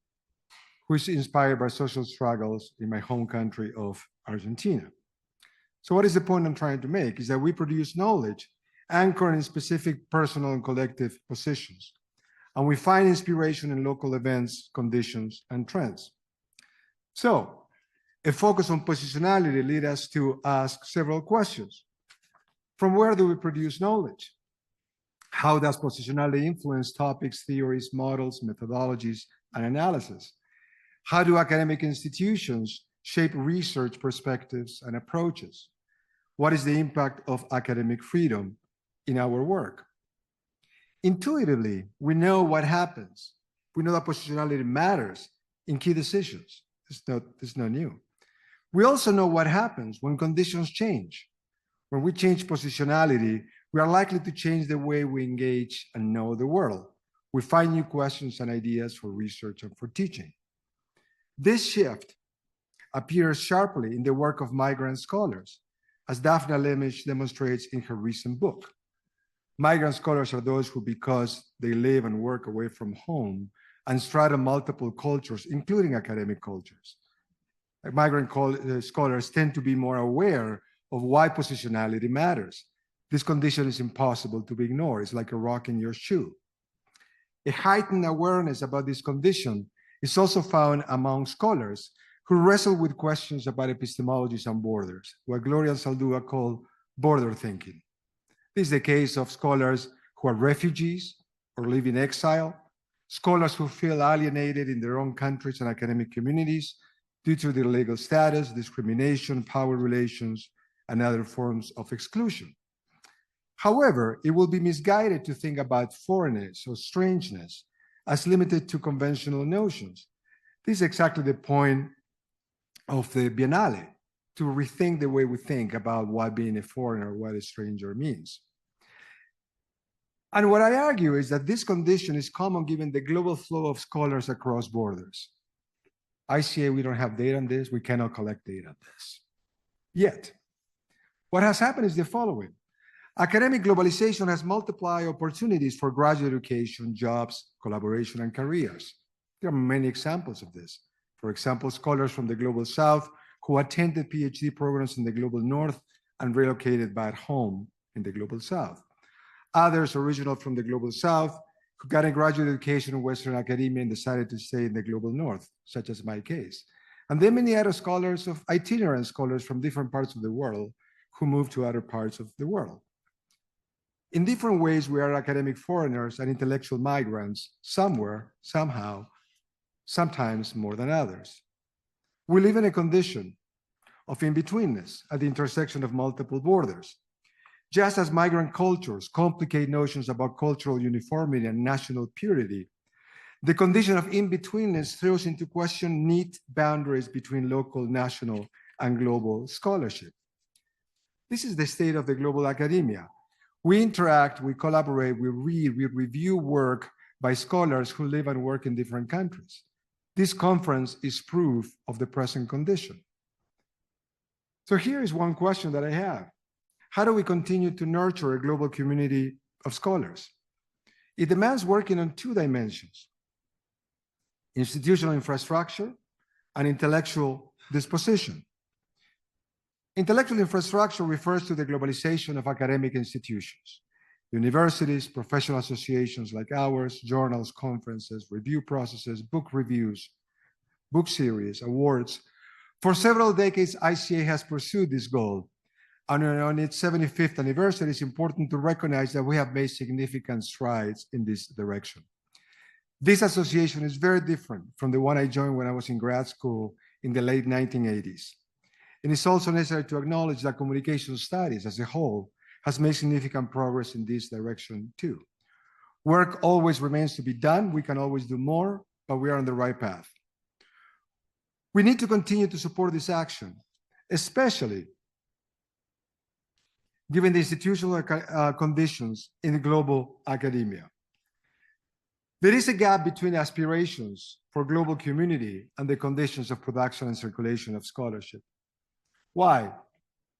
who is inspired by social struggles in my home country of Argentina. So what is the point I'm trying to make? Is that we produce knowledge anchored in specific personal and collective positions. And we find inspiration in local events, conditions, and trends. So a focus on positionality leads us to ask several questions. From where do we produce knowledge? How does positionality influence topics, theories, models, methodologies, and analysis? How do academic institutions shape research perspectives and approaches? What is the impact of academic freedom in our work? Intuitively, we know what happens. We know that positionality matters in key decisions. It's not new. We also know what happens when conditions change. When we change positionality, we are likely to change the way we engage and know the world. We find new questions and ideas for research and for teaching. This shift appears sharply in the work of migrant scholars, as Daphna Lemish demonstrates in her recent book. Migrant scholars are those who, because they live and work away from home and straddle multiple cultures, including academic cultures. Migrant scholars tend to be more aware of why positionality matters. This condition is impossible to be ignored. It's like a rock in your shoe. A heightened awareness about this condition is also found among scholars who wrestle with questions about epistemologies and borders, what Gloria and Saldúa call border thinking. This is the case of scholars who are refugees or live in exile, scholars who feel alienated in their own countries and academic communities due to their legal status, discrimination, power relations, and other forms of exclusion. However, it will be misguided to think about foreignness or strangeness as limited to conventional notions. This is exactly the point of the Biennale, to rethink the way we think about what being a foreigner, what a stranger means. And what I argue is that this condition is common given the global flow of scholars across borders. ICA, we don't have data on this. We cannot collect data on this yet. What has happened is the following. Academic globalization has multiplied opportunities for graduate education, jobs, collaboration, and careers. There are many examples of this. For example, scholars from the Global South who attended PhD programs in the Global North and relocated back home in the Global South. Others original from the Global South who got a graduate education in Western academia and decided to stay in the Global North, such as my case. And then many other scholars of itinerant scholars from different parts of the world who moved to other parts of the world. In different ways, we are academic foreigners and intellectual migrants somewhere, somehow, sometimes more than others. We live in a condition of in-betweenness at the intersection of multiple borders. Just as migrant cultures complicate notions about cultural uniformity and national purity, the condition of in-betweenness throws into question neat boundaries between local, national, and global scholarship. This is the state of the global academia. We interact, we collaborate, we read, we review work by scholars who live and work in different countries. This conference is proof of the present condition. So here is one question that I have. How do we continue to nurture a global community of scholars? It demands working on two dimensions: institutional infrastructure and intellectual disposition. Intellectual infrastructure refers to the globalization of academic institutions, universities, professional associations like ours, journals, conferences, review processes, book reviews, book series, awards. For several decades, ICA has pursued this goal. And on its 75th anniversary, it's important to recognize that we have made significant strides in this direction. This association is very different from the one I joined when I was in grad school in the late 1980s. And it's also necessary to acknowledge that communication studies as a whole has made significant progress in this direction too. Work always remains to be done. We can always do more, but we are on the right path. We need to continue to support this action, especially given the institutional conditions in global academia. There is a gap between aspirations for global community and the conditions of production and circulation of scholarship. Why?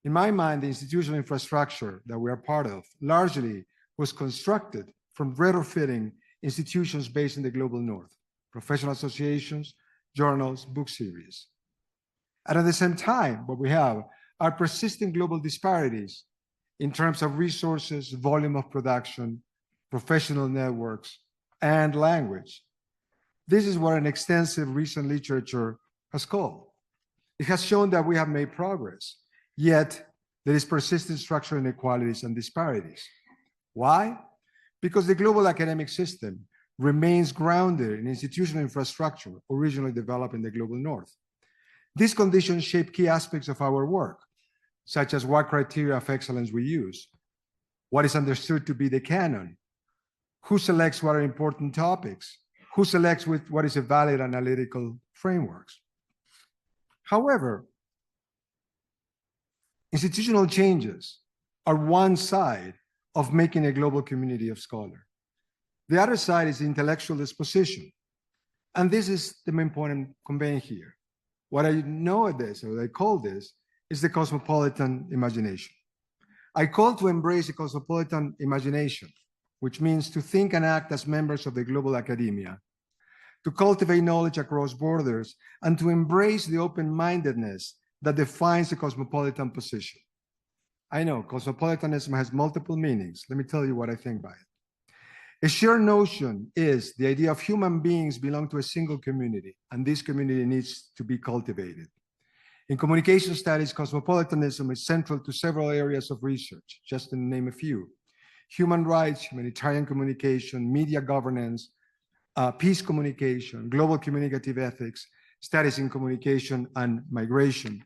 In my mind, the institutional infrastructure that we are part of largely was constructed from retrofitting institutions based in the global north, professional associations, journals, book series. And at the same time, what we have are persistent global disparities in terms of resources, volume of production, professional networks, and language. This is what an extensive recent literature has called. It has shown that we have made progress, yet there is persistent structural inequalities and disparities. Why? Because the global academic system remains grounded in institutional infrastructure originally developed in the global north. These conditions shape key aspects of our work, such as what criteria of excellence we use, what is understood to be the canon, who selects what are important topics, who selects what is a valid analytical frameworks. However, institutional changes are one side of making a global community of scholars. The other side is intellectual disposition. And this is the main point I'm conveying here. What I know this, or what I call this, is the cosmopolitan imagination. I call to embrace a cosmopolitan imagination, which means to think and act as members of the global academia, to cultivate knowledge across borders, and to embrace the open-mindedness that defines the cosmopolitan position. I know cosmopolitanism has multiple meanings. Let me tell you what I think by it. A shared notion is the idea of human beings belong to a single community, and this community needs to be cultivated. In communication studies, cosmopolitanism is central to several areas of research, just to name a few: human rights, humanitarian communication, media governance, peace communication, global communicative ethics, studies in communication, and migration.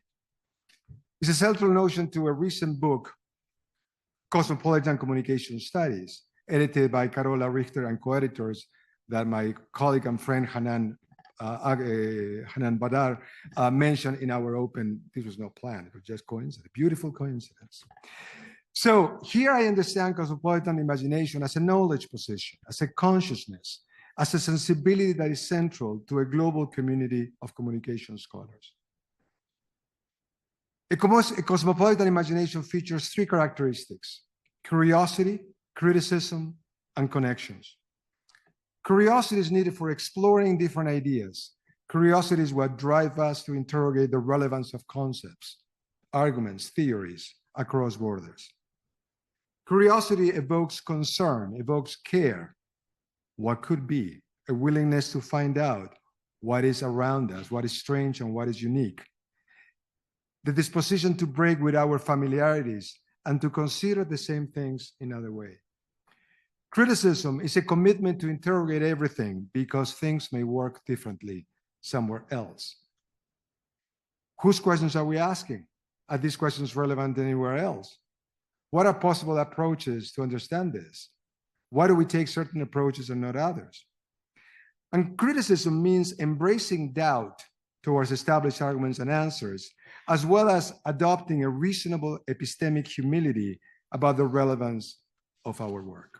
It's a central notion to a recent book, Cosmopolitan Communication Studies, edited by Carola Richter and co-editors that my colleague and friend Hanan Badar mentioned in our open. This was no plan, it was just coincidence, beautiful coincidence. So here I understand cosmopolitan imagination as a knowledge position, as a consciousness, as a sensibility that is central to a global community of communication scholars. A cosmopolitan imagination features three characteristics: curiosity, criticism, and connections. Curiosity is needed for exploring different ideas. Curiosity is what drives us to interrogate the relevance of concepts, arguments, theories across borders. Curiosity evokes concern, evokes care. What could be? A willingness to find out what is around us, what is strange and what is unique. The disposition to break with our familiarities and to consider the same things in another way. Criticism is a commitment to interrogate everything because things may work differently somewhere else. Whose questions are we asking? Are these questions relevant anywhere else? What are possible approaches to understand this? Why do we take certain approaches and not others? And criticism means embracing doubt towards established arguments and answers, as well as adopting a reasonable epistemic humility about the relevance of our work.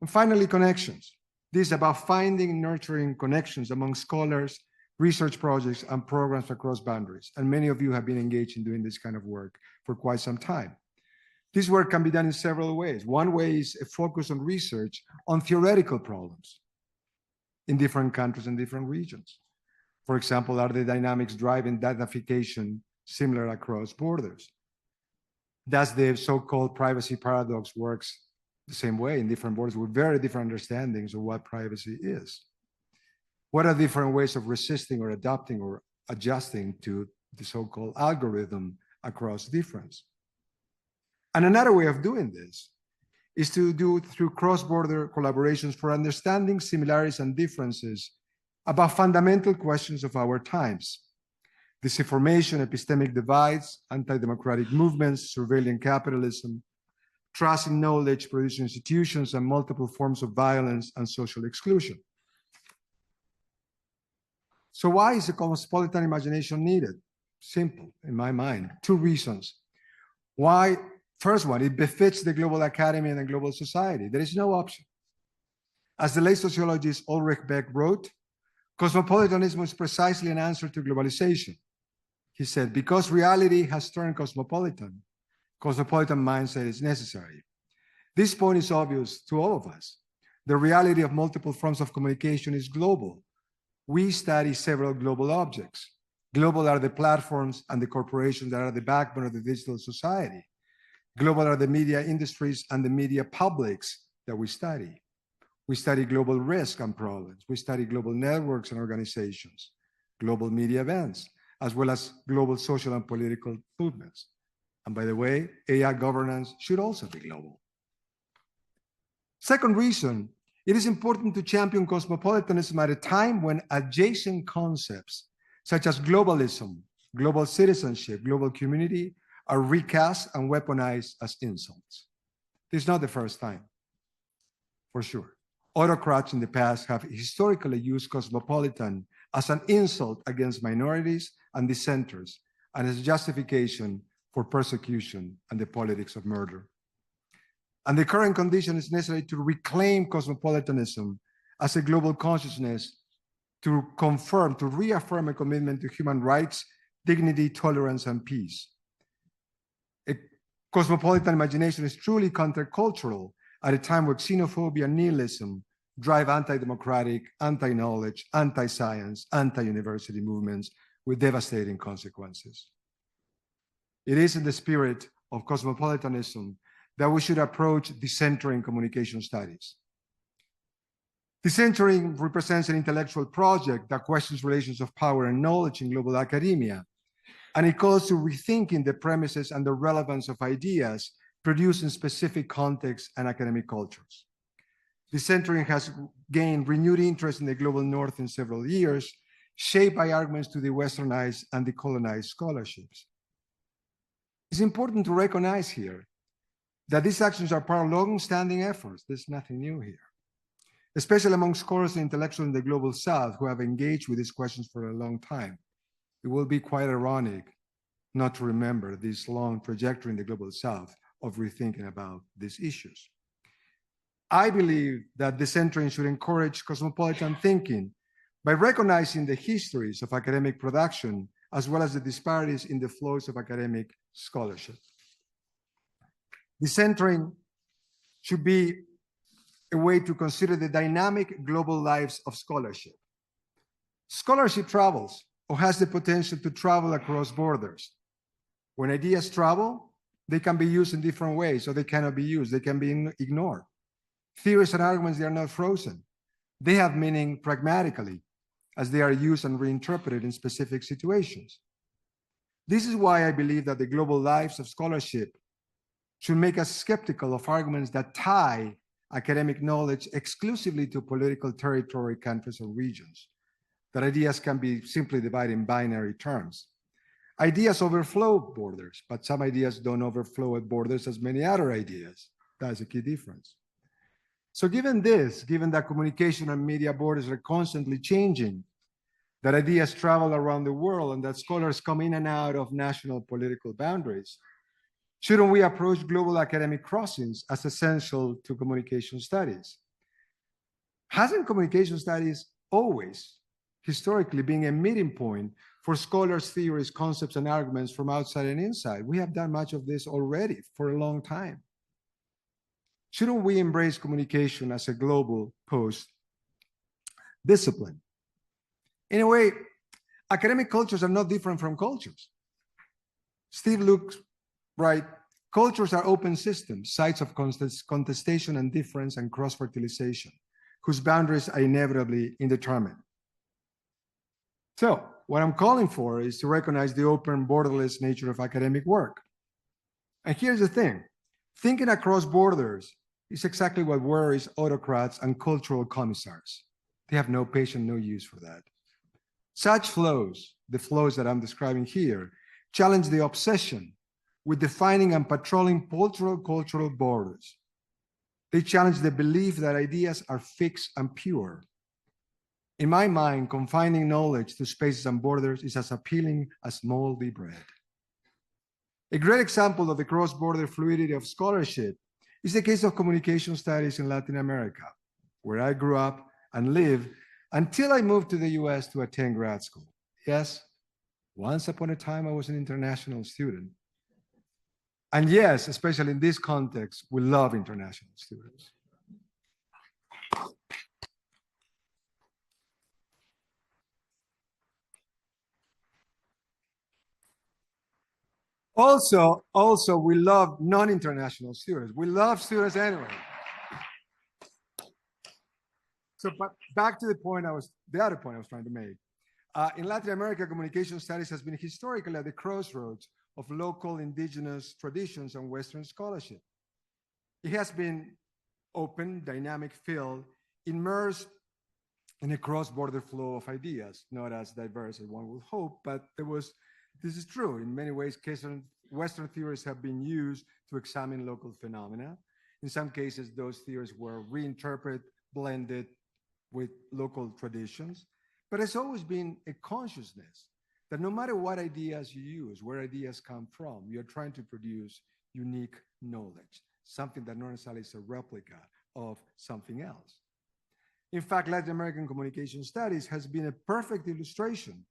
And finally, connections. This is about finding and nurturing connections among scholars, research projects, and programs across boundaries. And many of you have been engaged in doing this kind of work for quite some time. This work can be done in several ways. One way is a focus on research on theoretical problems in different countries and different regions. For example, are the dynamics driving datafication similar across borders? Does the so-called privacy paradox works the same way in different borders with very different understandings of what privacy is? What are different ways of resisting or adapting or adjusting to the so-called algorithm across difference? And another way of doing this is to do it through cross-border collaborations for understanding similarities and differences about fundamental questions of our times: disinformation, epistemic divides, anti-democratic movements, surveillance capitalism, trust in knowledge-producing institutions, and multiple forms of violence and social exclusion. So why is a cosmopolitan imagination needed? Simple, in my mind, two reasons. Why? First one, it befits the global academy and the global society. There is no option. As the late sociologist Ulrich Beck wrote, cosmopolitanism is precisely an answer to globalization. He said, because reality has turned cosmopolitan, cosmopolitan mindset is necessary. This point is obvious to all of us. The reality of multiple forms of communication is global. We study several global objects. Global are the platforms and the corporations that are the backbone of the digital society. Global are the media industries and the media publics that we study. We study global risk and problems. We study global networks and organizations, global media events, as well as global social and political movements. And by the way, AI governance should also be global. Second reason, it is important to champion cosmopolitanism at a time when adjacent concepts such as globalism, global citizenship, global community are recast and weaponized as insults. This is not the first time, for sure. Autocrats in the past have historically used cosmopolitan as an insult against minorities and dissenters and as a justification for persecution and the politics of murder. And the current condition is necessary to reclaim cosmopolitanism as a global consciousness, to confirm, to reaffirm a commitment to human rights, dignity, tolerance, and peace. A cosmopolitan imagination is truly countercultural at a time where xenophobia and nihilism drive anti-democratic, anti-knowledge, anti-science, anti-university movements with devastating consequences. It is in the spirit of cosmopolitanism that we should approach decentering communication studies. Decentering represents an intellectual project that questions relations of power and knowledge in global academia, and it calls to rethinking the premises and the relevance of ideas produced in specific contexts and academic cultures. Decentering has gained renewed interest in the global north in several years, shaped by arguments to the westernized and decolonized scholarships. It's important to recognize here that these actions are part of long-standing efforts. There's nothing new here, especially among scholars and intellectuals in the global south who have engaged with these questions for a long time. It will be quite ironic not to remember this long trajectory in the global south of rethinking about these issues. I believe that decentering should encourage cosmopolitan thinking by recognizing the histories of academic production as well as the disparities in the flows of academic scholarship. Decentering should be a way to consider the dynamic global lives of scholarship. Scholarship travels or has the potential to travel across borders. When ideas travel, they can be used in different ways, or they cannot be used. They can be ignored. Theories and arguments, they are not frozen. They have meaning pragmatically as they are used and reinterpreted in specific situations. This is why I believe that the global lives of scholarship should make us skeptical of arguments that tie academic knowledge exclusively to political territory, countries, or regions, that ideas can be simply divided in binary terms. Ideas overflow borders, but some ideas don't overflow at borders as many other ideas. That's a key difference. So given this, given that communication and media borders are constantly changing, that ideas travel around the world and that scholars come in and out of national political boundaries, shouldn't we approach global academic crossings as essential to communication studies? Hasn't communication studies always, historically, been a meeting point for scholars, theories, concepts, and arguments from outside and inside? We have done much of this already for a long time. Shouldn't we embrace communication as a global post-discipline? In a way, academic cultures are not different from cultures. Steve Luke's right, cultures are open systems, sites of contestation and difference and cross-fertilization, whose boundaries are inevitably indeterminate. So what I'm calling for is to recognize the open, borderless nature of academic work. And here's the thing, thinking across borders is exactly what worries autocrats and cultural commissars. They have no patience, no use for that. Such flows, the flows that I'm describing here, challenge the obsession with defining and patrolling cultural borders. They challenge the belief that ideas are fixed and pure. In my mind, confining knowledge to spaces and borders is as appealing as moldy bread. A great example of the cross-border fluidity of scholarship is the case of communication studies in Latin America, where I grew up and lived until I moved to the US to attend grad school. Yes, once upon a time I was an international student. And yes, especially in this context, we love international students. Also, we love non-international students. We love students anyway. So, but back to the other point I was trying to make. In Latin America, communication studies has been historically at the crossroads of local indigenous traditions and Western scholarship. It has been open, dynamic field, immersed in a cross-border flow of ideas, not as diverse as one would hope, but this is true. In many ways, Western theories have been used to examine local phenomena. In some cases, those theories were reinterpreted, blended with local traditions. But it's always been a consciousness that no matter what ideas you use, where ideas come from, you're trying to produce unique knowledge, something that not necessarily is a replica of something else. In fact, Latin American communication studies has been a perfect illustration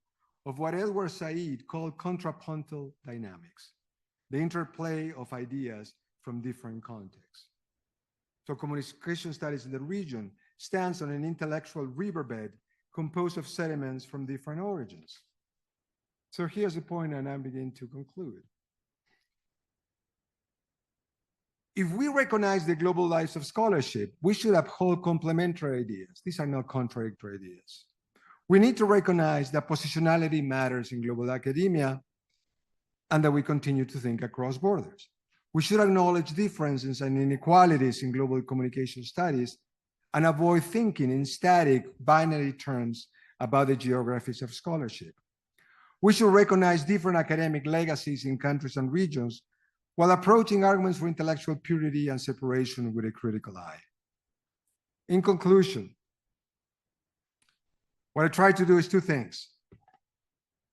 of what Edward Said called contrapuntal dynamics, the interplay of ideas from different contexts. So communication studies in the region stands on an intellectual riverbed composed of sediments from different origins. So here's the point, and I'm beginning to conclude. If we recognize the global lives of scholarship, we should uphold complementary ideas. These are not contradictory ideas. We need to recognize that positionality matters in global academia and that we continue to think across borders. We should acknowledge differences and inequalities in global communication studies and avoid thinking in static binary terms about the geographies of scholarship. We should recognize different academic legacies in countries and regions while approaching arguments for intellectual purity and separation with a critical eye. In conclusion, what I try to do is two things.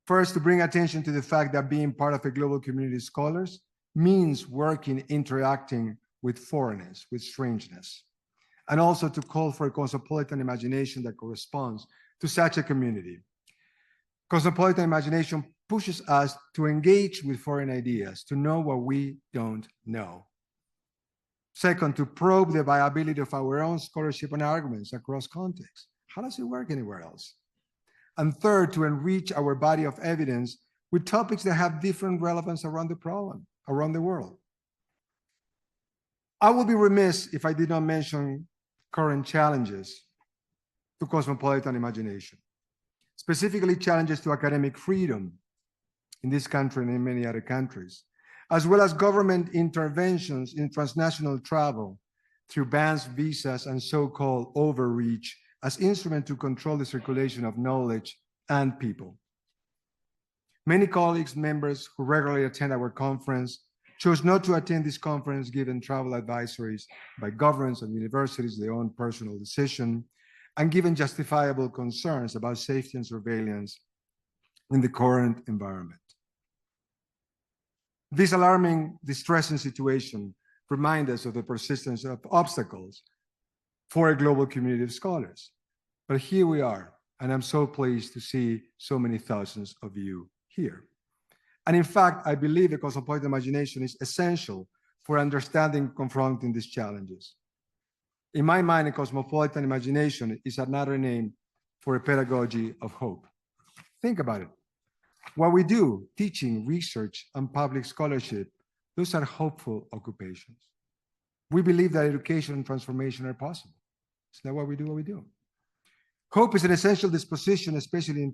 First, to bring attention to the fact that being part of a global community of scholars means working, interacting with foreignness, with strangeness, and also to call for a cosmopolitan imagination that corresponds to such a community. Cosmopolitan imagination pushes us to engage with foreign ideas, to know what we don't know. Second, to probe the viability of our own scholarship and arguments across contexts. How does it work anywhere else? And third, to enrich our body of evidence with topics that have different relevance around the problem, around the world. I would be remiss if I did not mention current challenges to cosmopolitan imagination, specifically challenges to academic freedom in this country and in many other countries, as well as government interventions in transnational travel through bans, visas, and so-called overreach as instrument to control the circulation of knowledge and people. Many colleagues, members who regularly attend our conference chose not to attend this conference given travel advisories by governments and universities, their own personal decision, and given justifiable concerns about safety and surveillance in the current environment. This alarming, distressing situation reminds us of the persistence of obstacles for a global community of scholars. But here we are, and I'm so pleased to see so many thousands of you here. And in fact, I believe a cosmopolitan imagination is essential for understanding, confronting these challenges. In my mind, a cosmopolitan imagination is another name for a pedagogy of hope. Think about it. What we do, teaching, research, and public scholarship, those are hopeful occupations. We believe that education and transformation are possible. Isn't that why we do what we do? Hope is an essential disposition, especially in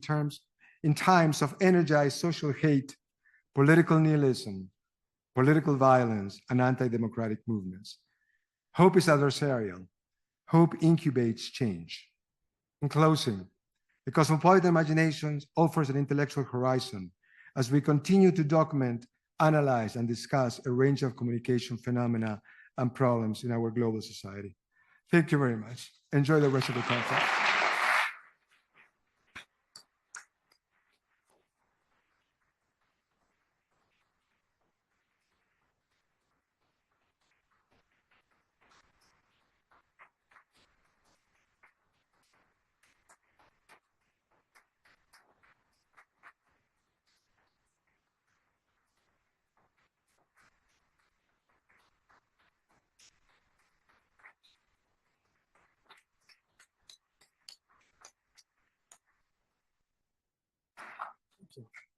times of energized social hate, political nihilism, political violence, and anti-democratic movements. Hope is adversarial. Hope incubates change. In closing, the cosmopolitan imagination offers an intellectual horizon as we continue to document, analyze, and discuss a range of communication phenomena and problems in our global society. Thank you very much. Enjoy the rest of the conference. Thank you.